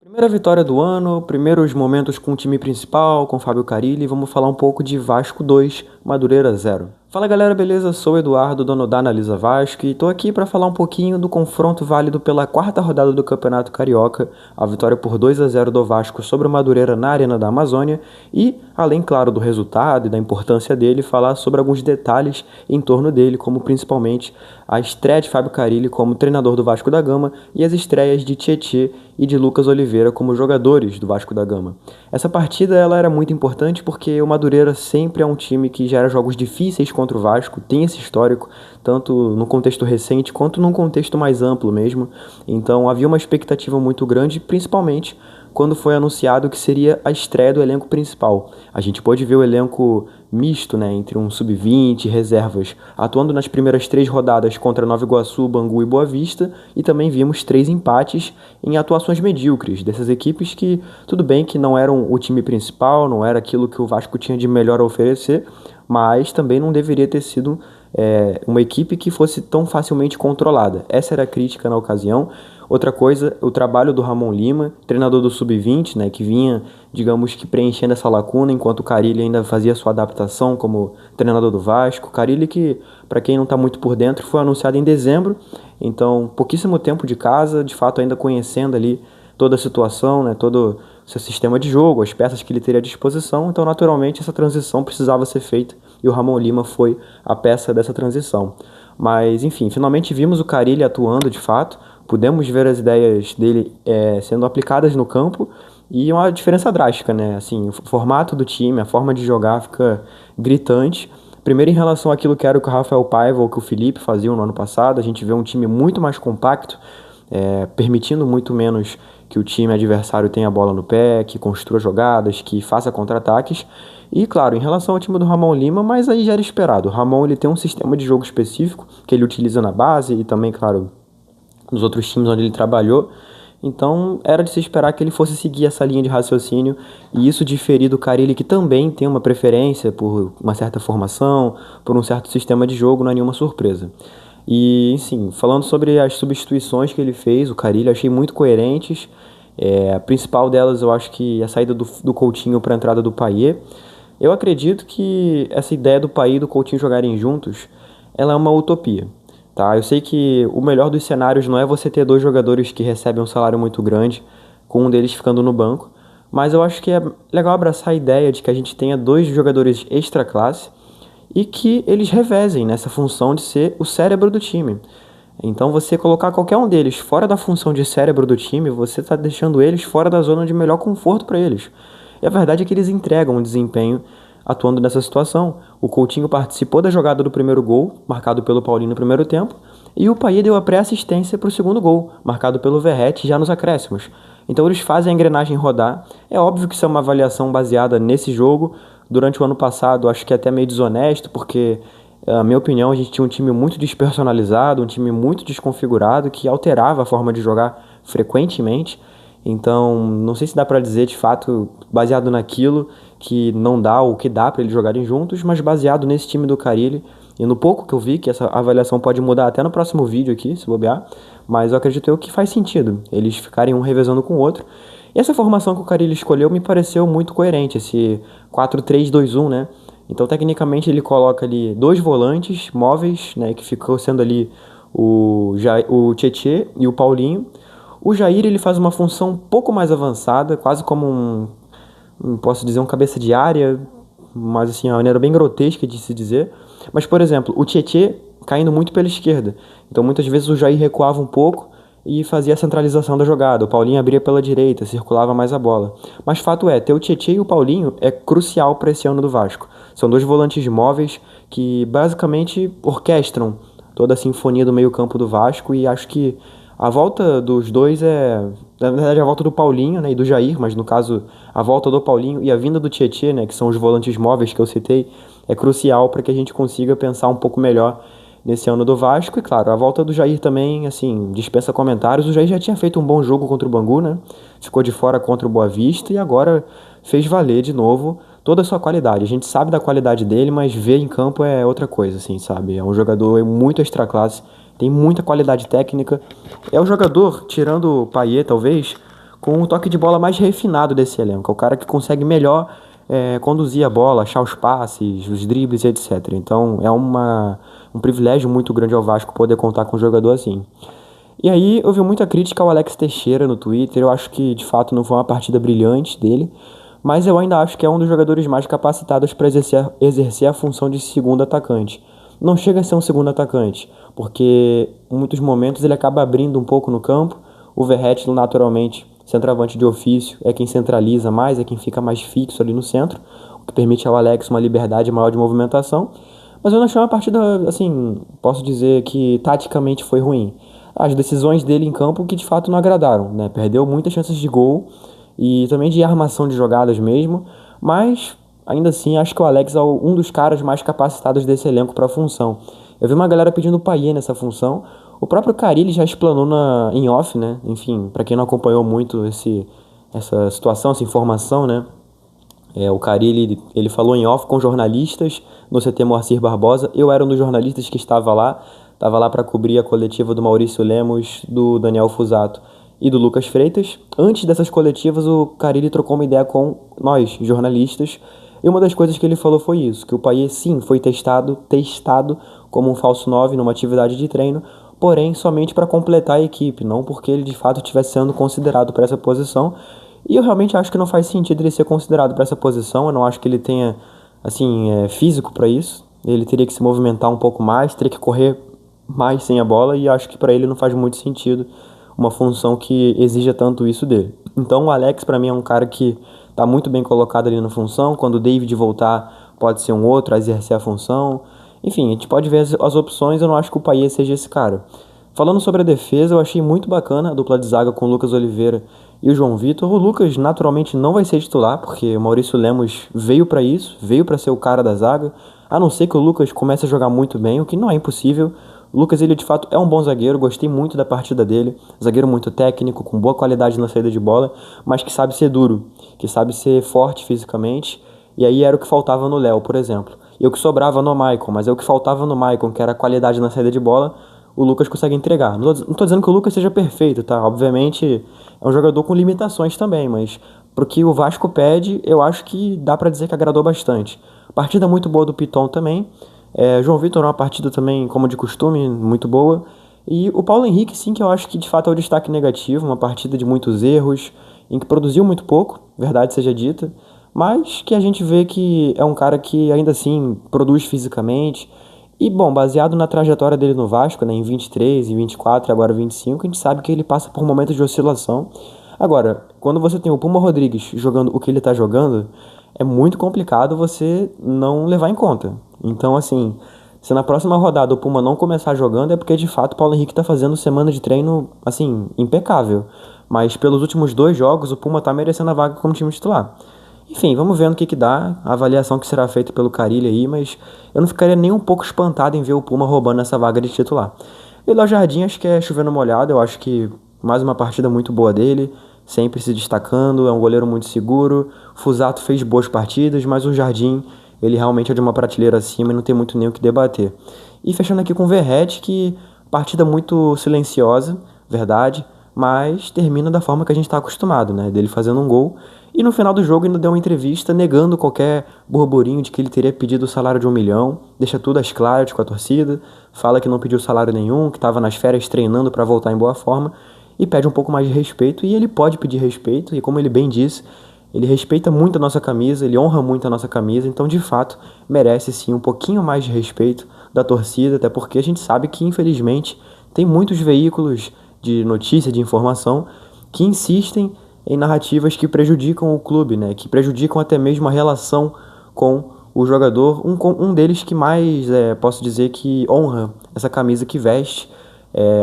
Primeira vitória do ano, primeiros momentos com o time principal, com Fábio Carille, vamos falar um pouco de Vasco 2, Madureira 0. Fala galera, beleza? Sou o Eduardo, dono da Analisa Vasco, e tô aqui para falar um pouquinho do confronto válido pela quarta rodada do Campeonato Carioca, a vitória por 2-0 do Vasco sobre o Madureira na Arena da Amazônia, e, além, claro, do resultado e da importância dele, falar sobre alguns detalhes em torno dele, como principalmente a estreia de Fábio Carille como treinador do Vasco da Gama e as estreias de Tietê e de Lucas Oliveira como jogadores do Vasco da Gama. Essa partida ela era muito importante porque o Madureira sempre é um time que gera jogos difíceis contra o Vasco, tem esse histórico, tanto no contexto recente quanto num contexto mais amplo mesmo. Então havia uma expectativa muito grande, principalmente quando foi anunciado que seria a estreia do elenco principal. A gente pôde ver o elenco misto, né, entre um sub-20 e reservas, atuando nas primeiras 3 rodadas contra Nova Iguaçu, Bangu e Boa Vista, e também vimos 3 empates em atuações medíocres dessas equipes que, tudo bem que não eram o time principal, não era aquilo que o Vasco tinha de melhor a oferecer, mas também não deveria ter sido uma equipe que fosse tão facilmente controlada. Essa era a crítica na ocasião. Outra coisa, o trabalho do Ramon Lima, treinador do Sub-20, né, que vinha, digamos que preenchendo essa lacuna, enquanto o Carille ainda fazia sua adaptação como treinador do Vasco. Carille que, para quem não está muito por dentro, foi anunciado em dezembro, então pouquíssimo tempo de casa, de fato ainda conhecendo ali toda a situação, né, todo o seu sistema de jogo, as peças que ele teria à disposição, então naturalmente essa transição precisava ser feita e o Ramon Lima foi a peça dessa transição. Mas enfim, finalmente vimos o Carille atuando de fato, pudemos ver as ideias dele sendo aplicadas no campo e uma diferença drástica, né? Assim, o formato do time, a forma de jogar fica gritante. Primeiro em relação àquilo que era o que o Rafael Paiva ou que o Felipe faziam no ano passado, a gente vê um time muito mais compacto, permitindo muito menos que o time adversário tenha a bola no pé, que construa jogadas, que faça contra-ataques. E claro, em relação ao time do Ramon Lima, mas aí já era esperado. O Ramon ele tem um sistema de jogo específico que ele utiliza na base e também, claro, nos outros times onde ele trabalhou. Então era de se esperar que ele fosse seguir essa linha de raciocínio e isso diferir do Carille, que também tem uma preferência por uma certa formação, por um certo sistema de jogo, não é nenhuma surpresa. E, sim, falando sobre as substituições que ele fez, o Carille, eu achei muito coerentes. A principal delas, eu acho que a saída do Coutinho para a entrada do Payet. Eu acredito que essa ideia do Payet e do Coutinho jogarem juntos, ela é uma utopia. Tá? Eu sei que o melhor dos cenários não é você ter 2 jogadores que recebem um salário muito grande, com um deles ficando no banco, mas eu acho que é legal abraçar a ideia de que a gente tenha 2 jogadores extra classe e que eles revezem nessa função de ser o cérebro do time. Então você colocar qualquer um deles fora da função de cérebro do time, você está deixando eles fora da zona de melhor conforto para eles. E a verdade é que eles entregam um desempenho atuando nessa situação. O Coutinho participou da jogada do primeiro gol, marcado pelo Paulinho no primeiro tempo, e o Payet deu a pré-assistência para o segundo gol, marcado pelo Verratti já nos acréscimos. Então eles fazem a engrenagem rodar. É óbvio que isso é uma avaliação baseada nesse jogo. Durante o ano passado, acho que é até meio desonesto, porque, na minha opinião, a gente tinha um time muito despersonalizado, um time muito desconfigurado, que alterava a forma de jogar frequentemente. Então, não sei se dá pra dizer de fato, baseado naquilo, que não dá ou que dá pra eles jogarem juntos, mas baseado nesse time do Carille e no pouco que eu vi, que essa avaliação pode mudar até no próximo vídeo aqui, se bobear, mas eu acredito que faz sentido eles ficarem um revezando com o outro. E essa formação que o Carille escolheu me pareceu muito coerente, esse 4-3-2-1, né? Então, tecnicamente, ele coloca ali 2 volantes móveis, né, que ficou sendo ali o Tietê e o Paulinho. O Jair ele faz uma função um pouco mais avançada, quase como posso dizer, um cabeça de área, mas assim, uma maneira bem grotesca de se dizer. Mas, por exemplo, o Tietê caindo muito pela esquerda. Então, muitas vezes o Jair recuava um pouco e fazia a centralização da jogada. O Paulinho abria pela direita, circulava mais a bola. Mas fato é, ter o Tietê e o Paulinho é crucial para esse ano do Vasco. São 2 volantes móveis que basicamente orquestram toda a sinfonia do meio-campo do Vasco e acho que a volta dos dois na verdade, a volta do Paulinho, né, e do Jair, mas no caso, a volta do Paulinho e a vinda do Tietê, né, que são os volantes móveis que eu citei, é crucial para que a gente consiga pensar um pouco melhor nesse ano do Vasco. E claro, a volta do Jair também, assim, dispensa comentários. O Jair já tinha feito um bom jogo contra o Bangu, né? Ficou de fora contra o Boa Vista e agora fez valer de novo toda a sua qualidade. A gente sabe da qualidade dele, mas ver em campo é outra coisa, assim, sabe? É um jogador muito extra classe, tem muita qualidade técnica. É um jogador, tirando o Payet, talvez, com um toque de bola mais refinado desse elenco. É o cara que consegue melhor conduzir a bola, achar os passes, os dribles, etc. Então é um privilégio muito grande ao Vasco poder contar com um jogador assim. E aí eu vi muita crítica ao Alex Teixeira no Twitter. Eu acho que de fato não foi uma partida brilhante dele, mas eu ainda acho que é um dos jogadores mais capacitados para exercer a função de segundo atacante. Não chega a ser um segundo atacante, porque em muitos momentos ele acaba abrindo um pouco no campo. O Verratti, naturalmente, centroavante de ofício, é quem centraliza mais, é quem fica mais fixo ali no centro, o que permite ao Alex uma liberdade maior de movimentação. Mas eu não achei uma partida, assim, posso dizer que taticamente foi ruim. As decisões dele em campo que de fato não agradaram, né? Perdeu muitas chances de gol e também de armação de jogadas mesmo, mas ainda assim acho que o Alex é um dos caras mais capacitados desse elenco para a função. Eu vi uma galera pedindo o Payet nessa função. O próprio Carille já explanou em off, né? Enfim, para quem não acompanhou muito essa situação, essa informação, né? O Carille, ele falou em off com jornalistas no CT Moacir Barbosa. Eu era um dos jornalistas que estava lá para cobrir a coletiva do Maurício Lemos, do Daniel Fusato e do Lucas Freitas. Antes dessas coletivas, o Carille trocou uma ideia com nós, jornalistas, e uma das coisas que ele falou foi isso, que o Payet sim foi testado como um falso 9 numa atividade de treino, porém somente para completar a equipe, não porque ele de fato estivesse sendo considerado para essa posição. E eu realmente acho que não faz sentido ele ser considerado para essa posição. Eu não acho que ele tenha assim físico para isso. Ele teria que se movimentar um pouco mais, teria que correr mais sem a bola, e acho que para ele não faz muito sentido uma função que exija tanto isso dele. Então o Alex para mim é um cara que está muito bem colocado ali na função. Quando o David voltar, pode ser um outro a exercer a função. Enfim, a gente pode ver as opções. Eu não acho que o Payet seja esse cara. Falando sobre a defesa, eu achei muito bacana a dupla de zaga com o Lucas Oliveira e o João Vitor. O Lucas naturalmente não vai ser titular, porque o Maurício Lemos veio para isso, veio para ser o cara da zaga, a não ser que o Lucas comece a jogar muito bem, o que não é impossível. O Lucas, ele de fato é um bom zagueiro, gostei muito da partida dele, zagueiro muito técnico, com boa qualidade na saída de bola, mas que sabe ser duro, que sabe ser forte fisicamente, e aí era o que faltava no Léo, por exemplo. E o que sobrava no Maicon, mas é o que faltava no Maicon, que era a qualidade na saída de bola, o Lucas consegue entregar. Não tô dizendo que o Lucas seja perfeito, tá? Obviamente é um jogador com limitações também, mas pro que o Vasco pede, eu acho que dá pra dizer que agradou bastante. Partida muito boa do Piton também. João Vitor, uma partida também, como de costume, muito boa. E o Paulo Henrique, sim, que eu acho que de fato é o destaque negativo, uma partida de muitos erros, em que produziu muito pouco, verdade seja dita, mas que a gente vê que é um cara que ainda assim produz fisicamente. E, bom, baseado na trajetória dele no Vasco, né, em 23, em 24 e agora 25, a gente sabe que ele passa por momentos de oscilação. Agora, quando você tem o Puma Rodrigues jogando o que ele tá jogando, é muito complicado você não levar em conta. Então, assim, se na próxima rodada o Puma não começar jogando, é porque de fato o Paulo Henrique tá fazendo semana de treino, assim, impecável. Mas pelos últimos 2 jogos, o Puma tá merecendo a vaga como time titular. Enfim, vamos ver no que dá, a avaliação que será feita pelo Carille aí, mas eu não ficaria nem um pouco espantado em ver o Puma roubando essa vaga de titular. E o Léo Jardim, acho que é chovendo molhado, eu acho que mais uma partida muito boa dele, sempre se destacando, é um goleiro muito seguro. O Fusato fez boas partidas, mas o Jardim, ele realmente é de uma prateleira acima e não tem muito nem o que debater. E fechando aqui com o Verratti, que partida muito silenciosa, verdade, mas termina da forma que a gente está acostumado, né? Dele fazendo um gol. E no final do jogo ainda deu uma entrevista negando qualquer burburinho de que ele teria pedido o salário de 1 milhão, deixa tudo às claras com a torcida, fala que não pediu salário nenhum, que estava nas férias treinando para voltar em boa forma, e pede um pouco mais de respeito, e ele pode pedir respeito, e como ele bem disse, ele respeita muito a nossa camisa, ele honra muito a nossa camisa, então de fato merece sim um pouquinho mais de respeito da torcida, até porque a gente sabe que infelizmente tem muitos veículos de notícia, de informação, que insistem em narrativas que prejudicam o clube, né? Que prejudicam até mesmo a relação com o jogador. Um deles que mais, posso dizer, que honra essa camisa que veste.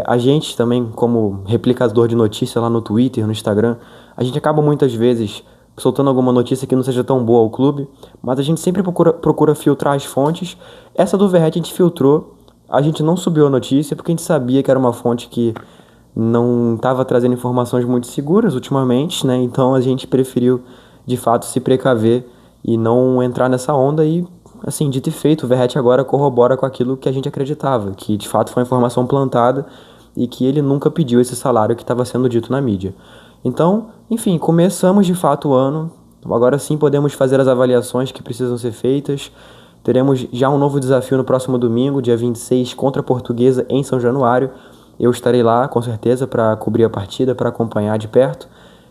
A gente também, como replicador de notícia lá no Twitter, no Instagram, a gente acaba muitas vezes soltando alguma notícia que não seja tão boa ao clube, mas a gente sempre procura filtrar as fontes. Essa do Verratti a gente filtrou, a gente não subiu a notícia porque a gente sabia que era uma fonte que não estava trazendo informações muito seguras ultimamente, né? Então a gente preferiu, de fato, se precaver e não entrar nessa onda e, assim, dito e feito, o Verratti agora corrobora com aquilo que a gente acreditava, que de fato foi uma informação plantada e que ele nunca pediu esse salário que estava sendo dito na mídia. Então, enfim, começamos de fato o ano. Agora sim podemos fazer as avaliações que precisam ser feitas. Teremos já um novo desafio no próximo domingo, dia 26, contra a Portuguesa em São Januário. Eu estarei lá, com certeza, para cobrir a partida, para acompanhar de perto.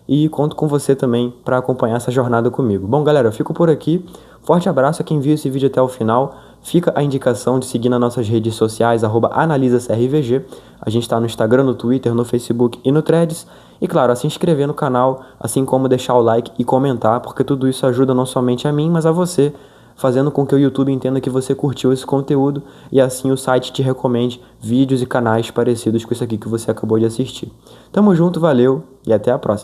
E conto com você também para acompanhar essa jornada comigo. Bom, galera, eu fico por aqui. Forte abraço a quem viu esse vídeo até o final. Fica a indicação de seguir nas nossas redes sociais, @analisacrvg. A gente está no Instagram, no Twitter, no Facebook e no Threads. E claro, a se inscrever no canal, assim como deixar o like e comentar, porque tudo isso ajuda não somente a mim, mas a você, fazendo com que o YouTube entenda que você curtiu esse conteúdo e assim o site te recomende vídeos e canais parecidos com isso aqui que você acabou de assistir. Tamo junto, valeu e até a próxima.